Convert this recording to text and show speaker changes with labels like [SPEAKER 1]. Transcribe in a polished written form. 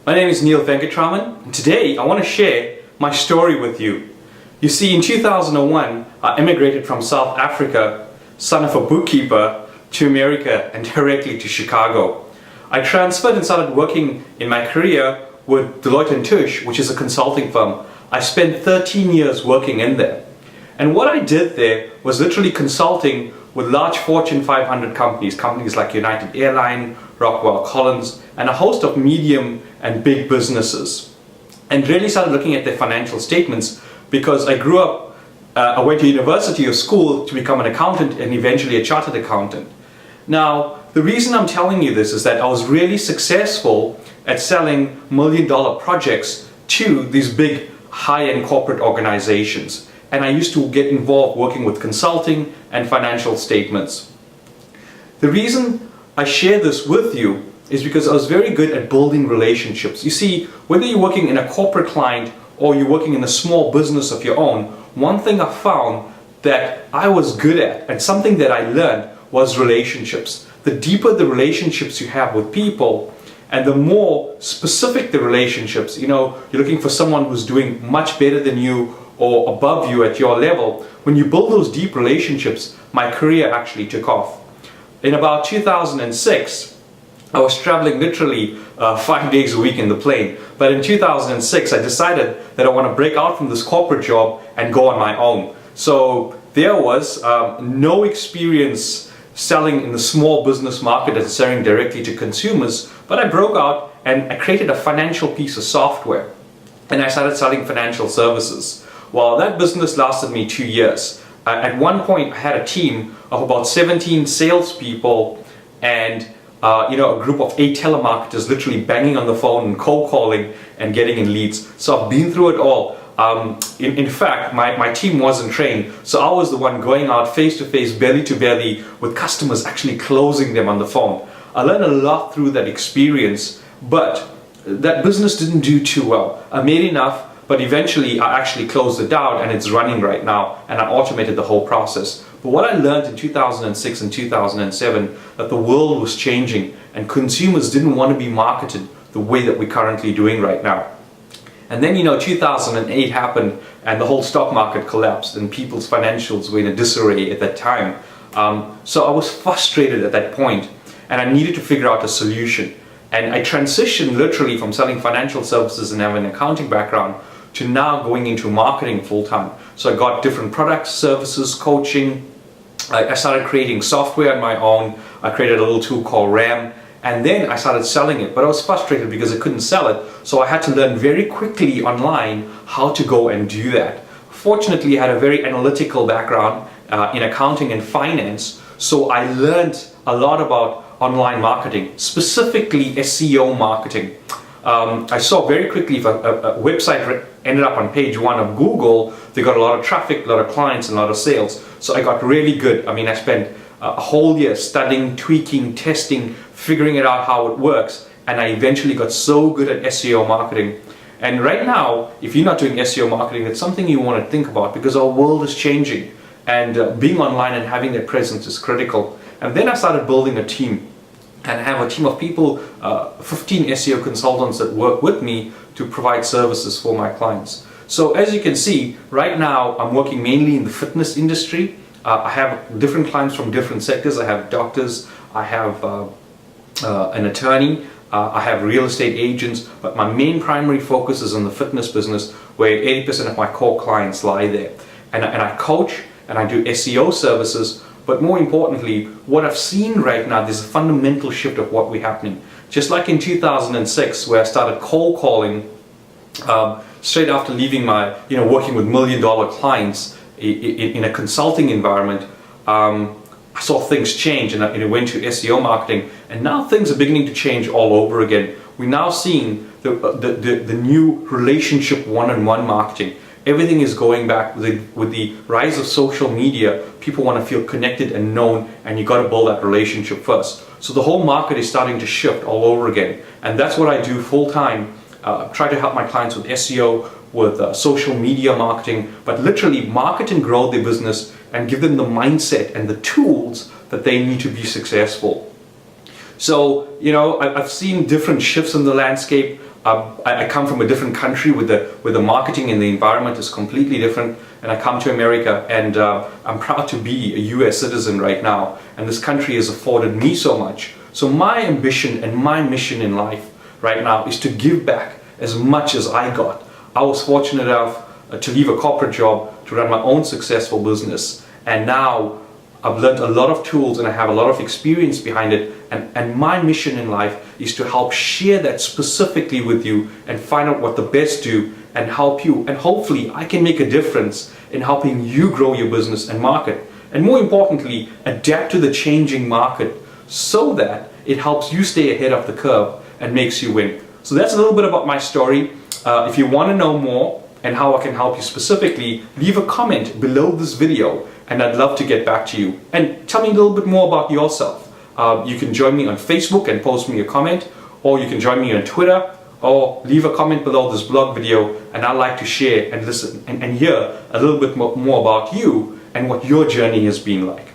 [SPEAKER 1] My name is Neil Venkatraman, and today I want to share my story with you. You see, in 2001, I immigrated from South Africa, son of a bookkeeper, to America and directly to Chicago. I transferred and started working in my career with Deloitte & Touche, which is a consulting firm. I spent 13 years working in there. And what I did there was literally consulting with large Fortune 500 companies like United Airlines, Rockwell Collins, and a host of medium and big businesses. And really started looking at their financial statements because I grew up, I went to university or school to become an accountant and eventually a chartered accountant. Now, the reason I'm telling you this is that I was really successful at selling million-dollar projects to these big high-end corporate organizations. And I used to get involved working with consulting and financial statements. The reason I share this with you is because I was very good at building relationships. You see, whether you're working in a corporate client or you're working in a small business of your own, one thing I found that I was good at and something that I learned was relationships. The deeper the relationships you have with people and the more specific the relationships, you're looking for someone who's doing much better than you or above you at your level. When you build those deep relationships, my career actually took off. In about 2006, I was traveling literally 5 days a week in the plane. But in 2006, I decided that I want to break out from this corporate job and go on my own. So there was no experience selling in the small business market and selling directly to consumers, but I broke out and I created a financial piece of software. And I started selling financial services. Well, that business lasted me 2 years. At one point, I had a team of about 17 salespeople and a group of 8 telemarketers literally banging on the phone and cold calling and getting in leads. So I've been through it all. In fact, my team wasn't trained, so I was the one going out face to face, belly to belly with customers, actually closing them on the phone. I learned a lot through that experience, but that business didn't do too well. I made enough, but eventually I actually closed it down and it's running right now, and I automated the whole process. But what I learned in 2006 and 2007, that the world was changing and consumers didn't want to be marketed the way that we're currently doing right now. And then 2008 happened and the whole stock market collapsed and people's financials were in a disarray at that time. So I was frustrated at that point and I needed to figure out a solution. And I transitioned literally from selling financial services and having an accounting background to now going into marketing full-time. So I got different products, services, coaching. I started creating software on my own. I created a little tool called RAM. And then I started selling it, but I was frustrated because I couldn't sell it. So I had to learn very quickly online how to go and do that. Fortunately, I had a very analytical background in accounting and finance. So I learned a lot about online marketing, specifically SEO marketing. I saw very quickly if a website ended up on page 1 of Google, they got a lot of traffic, a lot of clients, and a lot of sales. So I got really good. I spent a whole year studying, tweaking, testing, figuring it out how it works, and I eventually got so good at SEO marketing. And right now, if you're not doing SEO marketing, it's something you want to think about because our world is changing, and being online and having that presence is critical. And then I started building a team, and I have a team of people, 15 SEO consultants that work with me to provide services for my clients. So as you can see, right now I'm working mainly in the fitness industry. I have different clients from different sectors. I have doctors, I have an attorney, I have real estate agents, but my main primary focus is on the fitness business where 80% of my core clients lie there. And I coach and I do SEO services, but more importantly, what I've seen right now, there's a fundamental shift of what we're happening. Just like in 2006 where I started cold calling straight after leaving my, working with million-dollar clients in a consulting environment, I saw things change and it went to SEO marketing, and now things are beginning to change all over again. We're now seeing the new relationship one-on-one marketing. Everything is going back with the rise of social media. People want to feel connected and known, and you got to build that relationship first. So the whole market is starting to shift all over again, and that's what I do full-time. Try to help my clients with SEO, with social media marketing, but literally market and grow their business and give them the mindset and the tools that they need to be successful. So, I've seen different shifts in the landscape. I come from a different country where the marketing and the environment is completely different, and I come to America, and I'm proud to be a US citizen right now, and this country has afforded me so much. So my ambition and my mission in life right now is to give back as much as I got. I was fortunate enough to leave a corporate job to run my own successful business, and now I've learned a lot of tools and I have a lot of experience behind it, and my mission in life is to help share that specifically with you and find out what the best do and help you, and hopefully I can make a difference in helping you grow your business and market, and more importantly adapt to the changing market so that it helps you stay ahead of the curve and makes you win. So that's a little bit about my story. If you want to know more and how I can help you specifically, leave a comment below this video and I'd love to get back to you. And tell me a little bit more about yourself. You can join me on Facebook and post me a comment, or you can join me on Twitter, or leave a comment below this blog video, and I'd like to share and listen and hear a little bit more about you and what your journey has been like.